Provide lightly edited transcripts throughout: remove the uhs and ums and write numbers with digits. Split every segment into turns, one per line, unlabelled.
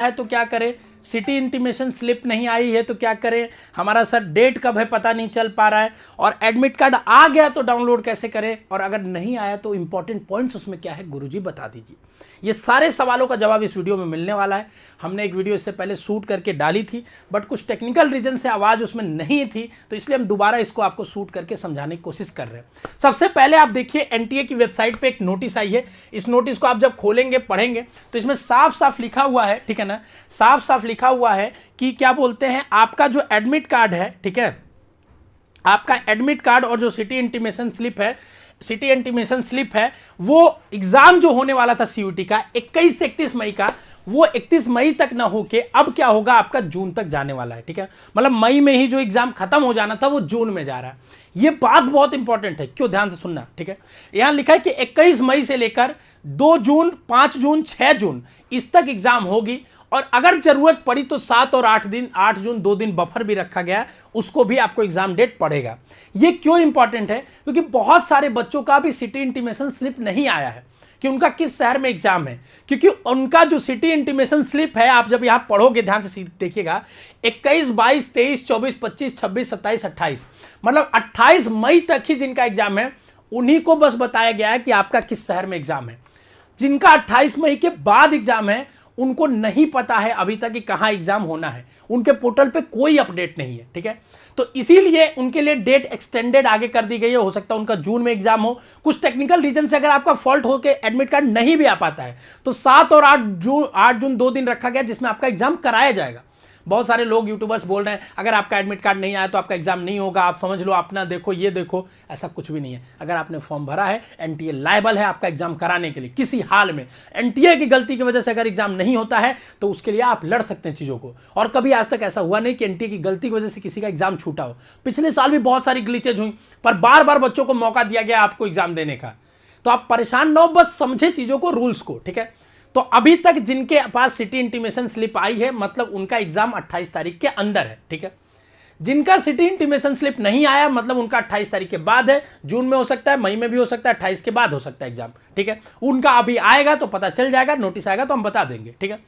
है तो क्या करें, सिटी इंटीमेशन स्लिप नहीं आई है तो क्या करें, हमारा सर डेट कब है पता नहीं चल पा रहा है, और एडमिट कार्ड आ गया तो डाउनलोड कैसे करें, और अगर नहीं आया तो इंपॉर्टेंट पॉइंट्स उसमें क्या है गुरुजी बता दीजिए। ये सारे सवालों का जवाब इस वीडियो में मिलने वाला है। हमने एक वीडियो इससे पहले शूट करके डाली थी, बट कुछ टेक्निकल रीजन से आवाज़ उसमें नहीं थी, तो इसलिए हम दोबारा इसको आपको शूट करके समझाने की कोशिश कर रहे हैं। सबसे पहले आप देखिए एनटीए की वेबसाइट पे एक नोटिस आई है। इस नोटिस को आप जब खोलेंगे पढ़ेंगे तो इसमें साफ साफ लिखा हुआ है, ठीक है ना, साफ साफ लिखा हुआ है कि क्या बोलते हैं, आपका जो एडमिट कार्ड है, ठीक है, आपका एडमिट कार्ड और जो सिटी इंटीमेशन स्लिप है, सिटी इंटीमेशन स्लिप है, वो एग्जाम जो होने वाला था सीयूटी का 21 से 31 मई का, वो 31 मई तक ना होके अब क्या होगा, आपका जून तक जाने वाला है। ठीक है, मतलब मई में ही जो एग्जाम खत्म हो जाना था वो जून में जा रहा है। ये बात बहुत इंपॉर्टेंट है, क्यों, ध्यान से सुनना। ठीक है, यहां लिखा है कि 21 मई से लेकर 2 जून, 5 जून, 6 जून इस तक एग्जाम होगी, और अगर जरूरत पड़ी तो 7 और 8 दिन, 8 जून 2 दिन बफर भी रखा गया, उसको भी आपको एग्जाम डेट पड़ेगा। ये क्यों इंपॉर्टेंट है, क्योंकि बहुत सारे बच्चों का भी सिटी इंटीमेशन स्लिप नहीं आया है कि उनका किस शहर में एग्जाम है, क्योंकि उनका जो सिटी इंटीमेशन स्लिप है, आप जब यहां पढ़ोगे ध्यान से देखिएगा, 21, 22, 23, 24, 25, 26, 27, 28, मतलब 28 मई तक ही जिनका एग्जाम है उन्हीं को बस बताया गया है कि आपका किस शहर में एग्जाम है। जिनका 28 मई के बाद एग्जाम है उनको नहीं पता है अभी तक कि कहां एग्जाम होना है, उनके पोर्टल पे कोई अपडेट नहीं है। ठीक है, तो इसीलिए उनके लिए डेट एक्सटेंडेड आगे कर दी गई है। हो सकता है उनका जून में एग्जाम हो, कुछ टेक्निकल रीजन से अगर आपका फॉल्ट हो के एडमिट कार्ड नहीं भी आ पाता है तो 7 और 8 जून 2 दिन रखा गया जिसमें आपका एग्जाम कराया जाएगा। बहुत सारे लोग यूट्यूबर्स बोल रहे हैं अगर आपका एडमिट कार्ड नहीं आया तो आपका एग्जाम नहीं होगा, आप समझ लो अपना देखो, ये देखो, ऐसा कुछ भी नहीं है। अगर आपने फॉर्म भरा है, एनटीए लायबल है आपका एग्जाम कराने के लिए। किसी हाल में एनटीए की गलती की वजह से अगर एग्जाम नहीं होता है तो उसके लिए आप लड़ सकते हैं चीजों को, और कभी आज तक ऐसा हुआ नहीं कि एनटीए की गलती की वजह से किसी का एग्जाम छूटा हो। पिछले साल भी बहुत सारी ग्लिचेज हुई, पर बार बार बच्चों को मौका दिया गया आपको एग्जाम देने का। तो आप परेशान ना हो, बस समझे चीजों को, रूल्स को। ठीक है, तो अभी तक जिनके पास सिटी इंटीमेशन स्लिप आई है मतलब उनका एग्जाम 28 तारीख के अंदर है। ठीक है, जिनका सिटी इंटीमेशन स्लिप नहीं आया मतलब उनका 28 तारीख के बाद है, जून में हो सकता है, मई में भी हो सकता है, 28 के बाद हो सकता है एग्जाम। ठीक है, उनका अभी आएगा तो पता चल जाएगा, नोटिस आएगा तो हम बता देंगे। ठीक है,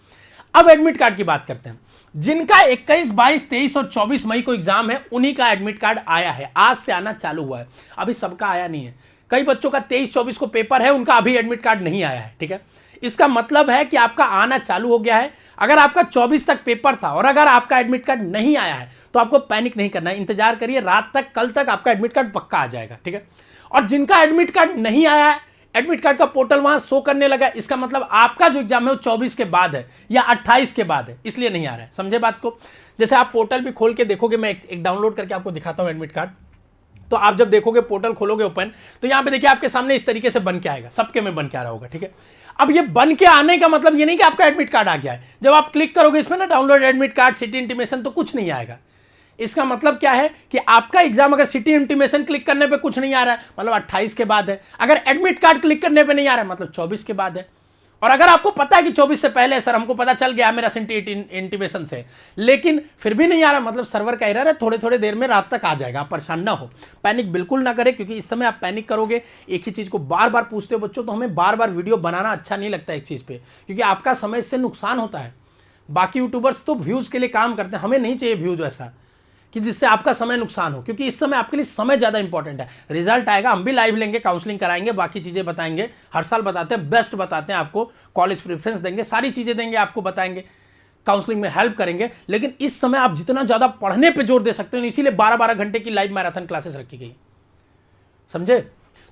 अब एडमिट कार्ड की बात करते हैं। जिनका 21, 22, 23 और 24 मई को एग्जाम है उन्हीं का एडमिट कार्ड आया है, आज से आना चालू हुआ है। अभी सबका आया नहीं है, कई बच्चों का 23, 24 को पेपर है, उनका अभी एडमिट कार्ड नहीं आया है। ठीक है, इसका मतलब है कि आपका आना चालू हो गया है। अगर आपका 24 तक पेपर था और अगर आपका एडमिट कार्ड नहीं आया है तो आपको पैनिक नहीं करना है, इंतजार करिए, रात तक, कल तक आपका एडमिट कार्ड पक्का आ जाएगा। ठीक है, और जिनका एडमिट कार्ड नहीं आया है, एडमिट कार्ड का पोर्टल वहां शो करने लगा, इसका मतलब आपका जो एग्जाम है वो 24 के बाद है या 28 के बाद है, इसलिए नहीं आ रहा है। समझे बात को? जैसे आप पोर्टल भी खोल के देखोगे, मैं एक डाउनलोड करके आपको दिखाता हूं एडमिट कार्ड। तो आप जब देखोगे पोर्टल खोलोगे ओपन, तो यहां पे देखिए आपके सामने इस तरीके से बन के आएगा, सबके में बन के आ रहा होगा। ठीक है, अब ये बन के आने का मतलब ये नहीं कि आपका एडमिट कार्ड आ गया है। जब आप क्लिक करोगे इसमें ना, download admit card, city intimation, तो कुछ नहीं आएगा। इसका मतलब क्या है कि आपका एग्जाम अगर सिटी इंटीमेशन क्लिक करने पे कुछ नहीं आ रहा है मतलब 28 के बाद है, अगर एडमिट कार्ड क्लिक करने पे नहीं आ रहा है मतलब 24 के बाद है। और अगर आपको पता है कि 24 से पहले है, सर हमको पता चल गया मेरा सिटी इंटीमेशन से, लेकिन फिर भी नहीं आ रहा मतलब सर्वर का एरर है, थोड़े थोड़े देर में रात तक आ जाएगा। आप परेशान ना हो, पैनिक बिल्कुल ना करें, क्योंकि इस समय आप पैनिक करोगे, एक ही चीज को बार बार पूछते हो बच्चों, तो हमें बार बार वीडियो बनाना अच्छा नहीं लगता एक चीज पे, क्योंकि आपका समय इससे नुकसान होता है। बाकी यूट्यूबर्स तो व्यूज के लिए काम करते हैं, हमें नहीं चाहिए व्यूज ऐसा कि जिससे आपका समय नुकसान हो, क्योंकि इस समय आपके लिए समय ज़्यादा इंपॉर्टेंट है। रिजल्ट आएगा, हम भी लाइव लेंगे, काउंसलिंग कराएंगे, बाकी चीज़ें बताएंगे, हर साल बताते हैं, बेस्ट बताते हैं आपको, कॉलेज प्रेफरेंस देंगे, सारी चीज़ें देंगे आपको, बताएंगे, काउंसलिंग में हेल्प करेंगे। लेकिन इस समय आप जितना ज़्यादा पढ़ने पर जोर दे सकते हो, इसीलिए 12-12 घंटे की लाइव मैराथन क्लासेस रखी गई। समझे?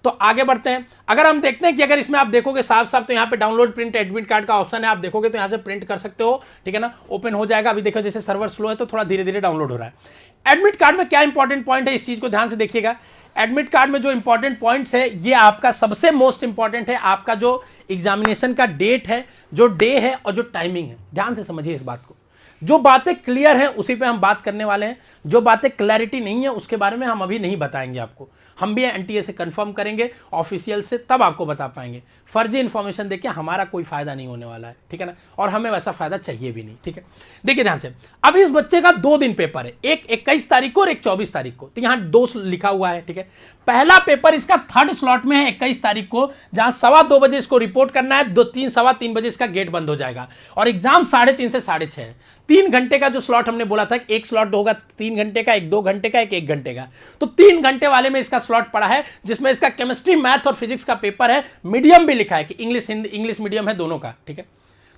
तो आगे बढ़ते हैं। अगर हम देखते हैं कि अगर इसमें आप देखोगे साफ साफ, तो यहाँ पे डाउनलोड प्रिंट एडमिट कार्ड का ऑप्शन है, आप देखोगे तो यहाँ से प्रिंट कर सकते हो। ठीक है ना, ओपन हो जाएगा। अभी देखो जैसे सर्वर स्लो है तो थोड़ा धीरे धीरे डाउनलोड हो रहा है। एडमिट कार्ड में क्या इंपॉर्टेंट पॉइंट है, इस चीज को ध्यान से देखिएगा। एडमिट कार्ड में जो इंपॉर्टेंट पॉइंट्स है, ये आपका सबसे मोस्ट इंपॉर्टेंट है, आपका जो एग्जामिनेशन का डेट है, जो डे है और जो टाइमिंग है। ध्यान से समझिए इस बात को। जो बातें क्लियर हैं उसी पे हम बात करने वाले हैं, जो बातें क्लैरिटी नहीं है उसके बारे में हम अभी नहीं बताएंगे आपको। हम भी एनटीए से कंफर्म करेंगे ऑफिशियल से, तब आपको बता पाएंगे। फर्जी इंफॉर्मेशन देके हमारा कोई फायदा नहीं होने वाला है, ठीक है ना, और हमें वैसा फायदा चाहिए भी नहीं, ठीक है। देखिए ध्यान से, अभी इस बच्चे का 2 दिन पेपर है, एक 21 तारीख को और एक 24 तारीख को, तो यहां 2 लिखा हुआ है, ठीक है। पहला पेपर इसका 3rd स्लॉट में है 21 तारीख को, जहां 2:15 बजे इसको रिपोर्ट करना है, 2-3-3:15 बजे इसका गेट बंद हो जाएगा, और एग्जाम 3:30 से 6:30 है। 3 घंटे का जो स्लॉट हमने बोला था, एक स्लॉट होगा 3 घंटे का, एक 2 घंटे का, एक 1 घंटे का, तो 3 घंटे वाले में इसका स्लॉट पड़ा है, जिसमें इसका केमिस्ट्री, मैथ और फिजिक्स का पेपर है। मीडियम भी लिखा है कि इंग्लिश मीडियम है दोनों का, ठीक है।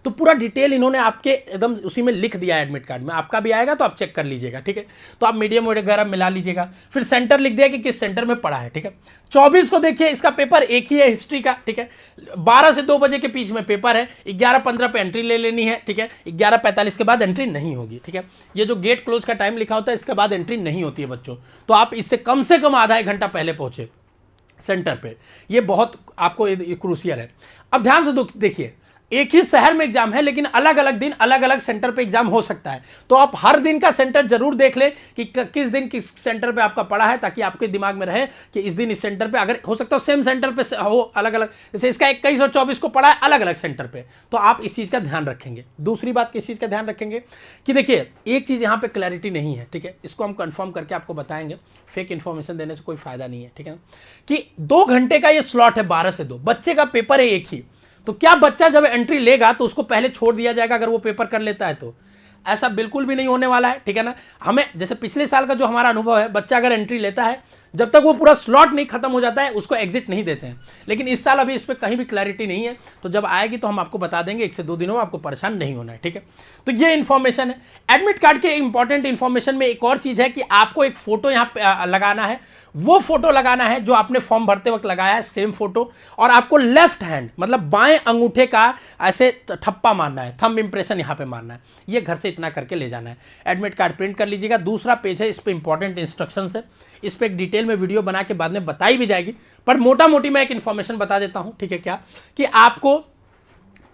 तो पूरा डिटेल इन्होंने आपके एकदम उसी में लिख दिया है एडमिट कार्ड में, आपका भी आएगा तो आप चेक कर लीजिएगा, ठीक है। तो आप मीडियम वगैरह मिला लीजिएगा, फिर सेंटर लिख दिया कि किस सेंटर में पढ़ा है, ठीक है। 24 को देखिए इसका पेपर एक ही है, हिस्ट्री का, ठीक है। 12 से 2 बजे के बीच में पेपर है, 11:15 पे एंट्री ले लेनी है, ठीक है। 11:45 के बाद एंट्री नहीं होगी, ठीक है। ये जो गेट क्लोज का टाइम लिखा होता है इसके बाद एंट्री नहीं होती है बच्चों, तो आप इससे कम से कम आधा 1 घंटा पहले पहुंचे सेंटर पे, ये बहुत आपको क्रूशियल है। अब ध्यान से देखिए, एक ही शहर में एग्जाम है लेकिन अलग अलग दिन अलग अलग सेंटर पे एग्जाम हो सकता है, तो आप हर दिन का सेंटर जरूर देख लें कि किस दिन किस सेंटर पे आपका पड़ा है, ताकि आपके दिमाग में रहे कि इस दिन इस सेंटर पे, अगर हो सकता है सेम सेंटर पे हो अलग अलग, जैसे इसका 21 और 24 को पड़ा है अलग अलग सेंटर पे, तो आप इस चीज का ध्यान रखेंगे। दूसरी बात किस चीज का ध्यान रखेंगे कि देखिए एक चीज यहां पे क्लैरिटी नहीं है, ठीक है, इसको हम कंफर्म करके आपको बताएंगे, फेक इंफॉर्मेशन देने से कोई फायदा नहीं है, ठीक है, कि 2 घंटे का ये स्लॉट है, 12 से 2, बच्चे का पेपर है एक ही, तो क्या बच्चा जब एंट्री लेगा तो उसको पहले छोड़ दिया जाएगा अगर वो पेपर कर लेता है तो? ऐसा बिल्कुल भी नहीं होने वाला है, ठीक है ना। हमें जैसे पिछले साल का जो हमारा अनुभव है, बच्चा अगर एंट्री लेता है जब तक वो पूरा स्लॉट नहीं खत्म हो जाता है उसको एग्जिट नहीं देते हैं, लेकिन इस साल अभी इस पर कहीं भी क्लैरिटी नहीं है, तो जब आएगी तो हम आपको बता देंगे, 1 से 2 दिनों में आपको परेशान नहीं होना है, ठीक है। तो ये इन्फॉर्मेशन है। एडमिट कार्ड के इंपॉर्टेंट इन्फॉर्मेशन में एक और चीज है कि आपको एक फोटो यहाँ पे लगाना है, वो फोटो लगाना है जो आपने फॉर्म भरते वक्त लगाया है, सेम फोटो, और आपको लेफ्ट हैंड मतलब बाएं अंगूठे का ऐसे ठप्पा मारना है, थंब इंप्रेशन यहां पे मारना है, ये घर से इतना करके ले जाना है। एडमिट कार्ड प्रिंट कर लीजिएगा। दूसरा पेज है, इस पे इंपॉर्टेंट इंस्ट्रक्शंस है, इस पे एक डिटेल में वीडियो बना के बाद में बताई भी जाएगी, पर मोटा मोटी मैं एक इंफॉर्मेशन बता देता हूं, ठीक है, क्या कि आपको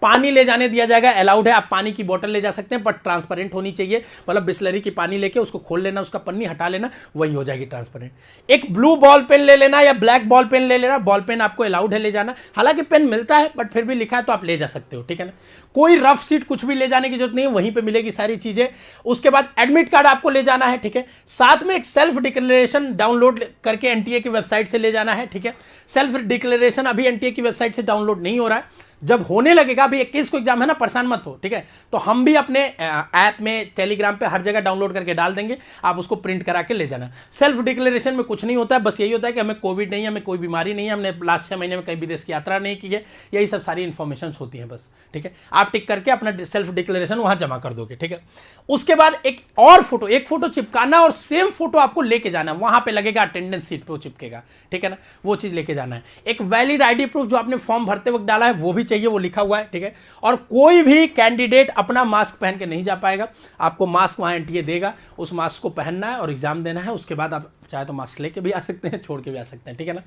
पानी ले जाने दिया जाएगा, अलाउड है, आप पानी की बोतल ले जा सकते हैं, पर ट्रांसपेरेंट होनी चाहिए, मतलब बिस्लरी की पानी लेके उसको खोल लेना, उसका पन्नी हटा लेना, वही हो जाएगी ट्रांसपेरेंट। एक ब्लू बॉल पेन ले लेना या ब्लैक बॉल पेन ले लेना, बॉल पेन आपको अलाउड है ले जाना, हालांकि पेन मिलता है बट फिर भी लिखा है तो आप ले जा सकते हो, ठीक है ना। कोई रफ सीट कुछ भी ले जाने की जरूरत नहीं है, वहीं पर मिलेगी सारी चीजें। उसके बाद एडमिट कार्ड आपको ले जाना है, ठीक है, साथ में एक सेल्फ डिक्लेरेशन डाउनलोड करके एनटीए की वेबसाइट से ले जाना है, ठीक है। सेल्फ डिक्लेरेशन अभी एनटीए की वेबसाइट से डाउनलोड नहीं हो रहा है, जब होने लगेगा, अभी 21 को एग्जाम है ना, परेशान मत हो, ठीक है। तो हम भी अपने ऐप में, टेलीग्राम पे हर जगह डाउनलोड करके डाल देंगे, आप उसको प्रिंट करा के ले जाना। सेल्फ डिक्लेरेशन में कुछ नहीं होता है, बस यही होता है कि हमें कोविड नहीं है, हमें कोई बीमारी नहीं है, हमने लास्ट 6 महीने में कहीं विदेश की यात्रा नहीं की है, यही सब सारी इन्फॉर्मेशन होती है बस, ठीक है। आप टिक करके अपना सेल्फ डिक्लेरेशन वहां जमा कर दोगे, ठीक है। उसके बाद एक और फोटो, एक फोटो चिपकाना और सेम फोटो आपको लेके जाना, वहां पे लगेगा अटेंडेंस सीट पे वो चिपकेगा, ठीक है ना, वो चीज लेके जाना है। एक वैलिड आईडी प्रूफ जो आपने फॉर्म भरते वक्त डाला है वो भी चाहिए, वो लिखा हुआ है, ठीक है। और कोई भी कैंडिडेट अपना मास्क पहन के नहीं जा पाएगा, आपको मास्क वहां एनटीए देगा, उस मास्क को पहनना है और एग्जाम देना है। उसके बाद आप चाहे तो मास्क लेके भी आ सकते हैं, छोड़ के भी आ सकते हैं, ठीक है ना।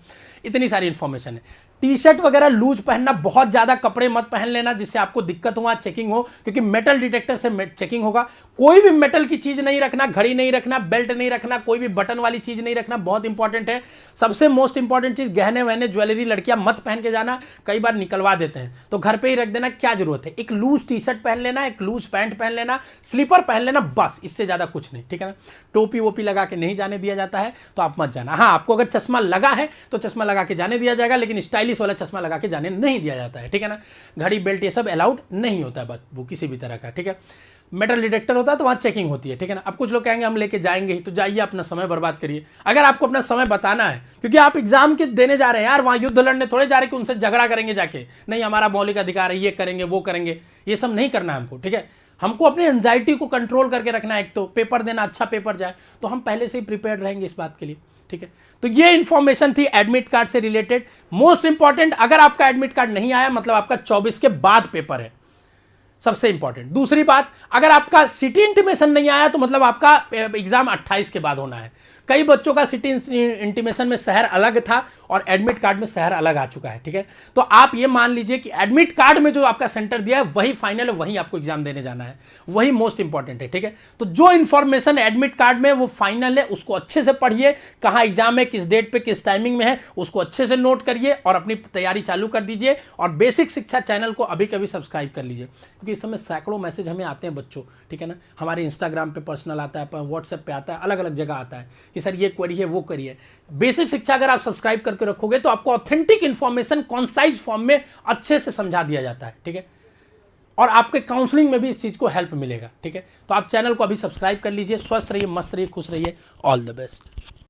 इतनी सारी इंफॉर्मेशन है। टी शर्ट वगैरह लूज पहनना, बहुत ज्यादा कपड़े मत पहन लेना जिससे आपको दिक्कत हो, चेकिंग हो, क्योंकि मेटल डिटेक्टर से चेकिंग होगा। कोई भी मेटल की चीज नहीं रखना, घड़ी नहीं रखना, बेल्ट नहीं रखना, कोई भी बटन वाली चीज नहीं रखना, बहुत इंपॉर्टेंट है। सबसे मोस्ट इंपॉर्टेंट चीज, गहने वहने ज्वेलरी लड़कियां मत पहन के जाना, कई बार निकलवा देते हैं, तो घर पे ही रख देना, क्या जरूरत है। एक लूज टी शर्ट पहन लेना, एक लूज पैंट पहन लेना, स्लीपर पहन लेना, बस, इससे ज्यादा कुछ नहीं, ठीक है ना। टोपी वोपी लगा के नहीं जाने दिया जाता है, तो आप मत जाना। हाँ, आपको अगर चश्मा लगा है तो चश्मा लगा के जाने दिया जाएगा, लेकिन स्टाइलिश वाला चश्मा लगा के जाने नहीं दिया जाता है, ठीक है ना। घड़ी बेल्ट ये सब अलाउड नहीं होता है वो किसी भी तरह का, ठीक है। मेटल डिटेक्टर होता है तो वहां चेकिंग होती है, ठीक है ना। अब कुछ लोग कहेंगे हम लेके जाएंगे ही, तो जाइए, अपना समय बर्बाद करिए। अगर आपको अपना समय बताना है, क्योंकि आप एग्जाम के देने जा रहे हैं यार, वहां युद्ध लड़ने थोड़े जा रहे कि उनसे झगड़ा करेंगे जाके, नहीं हमारा मौलिक अधिकार है, ये करेंगे वो करेंगे, ये सब नहीं करना है हमको, ठीक है। हमको अपनी एंजाइटी को कंट्रोल करके रखना है। एक तो पेपर देना, अच्छा पेपर जाए, तो हम पहले से ही प्रिपेयर रहेंगे इस बात के लिए, ठीक है। तो ये इंफॉर्मेशन थी एडमिट कार्ड से रिलेटेड। मोस्ट इंपॉर्टेंट, अगर आपका एडमिट कार्ड नहीं आया मतलब आपका 24 के बाद पेपर है, सबसे इंपॉर्टेंट। दूसरी बात, अगर आपका सिटी इंटीमेशन नहीं आया तो मतलब आपका एग्जाम 28 के बाद होना है। कई बच्चों का सिटी इंटीमेशन में शहर अलग था और एडमिट कार्ड में शहर अलग आ चुका है, ठीक है। तो आप ये मान लीजिए कि एडमिट कार्ड में जो आपका सेंटर दिया है वही फाइनल है, वही आपको एग्जाम देने जाना है, वही मोस्ट इंपॉर्टेंट है, ठीक है। तो जो इंफॉर्मेशन एडमिट कार्ड में वो फाइनल है उसको अच्छे से पढ़िए, कहाँ एग्जाम है, किस डेट पे, किस टाइमिंग में है, उसको अच्छे से नोट करिए और अपनी तैयारी चालू कर दीजिए। और बेसिक शिक्षा चैनल को अभी कभी सब्सक्राइब कर लीजिए, क्योंकि इस समय सैकड़ों मैसेज हमें आते हैं बच्चों, ठीक है ना। हमारे इंस्टाग्राम पे पर्सनल आता है, व्हाट्सएप पे आता है, अलग अलग जगह आता है कि सर ये क्वेरी है, वो करिए। बेसिक शिक्षा अगर आप सब्सक्राइब करके रखोगे तो आपको ऑथेंटिक इंफॉर्मेशन कॉन्साइज फॉर्म में अच्छे से समझा दिया जाता है, ठीक है। और आपके काउंसलिंग में भी इस चीज को हेल्प मिलेगा, ठीक है। तो आप चैनल को अभी सब्सक्राइब कर लीजिए। स्वस्थ रहिए, मस्त रहिए, खुश रहिए। All the best.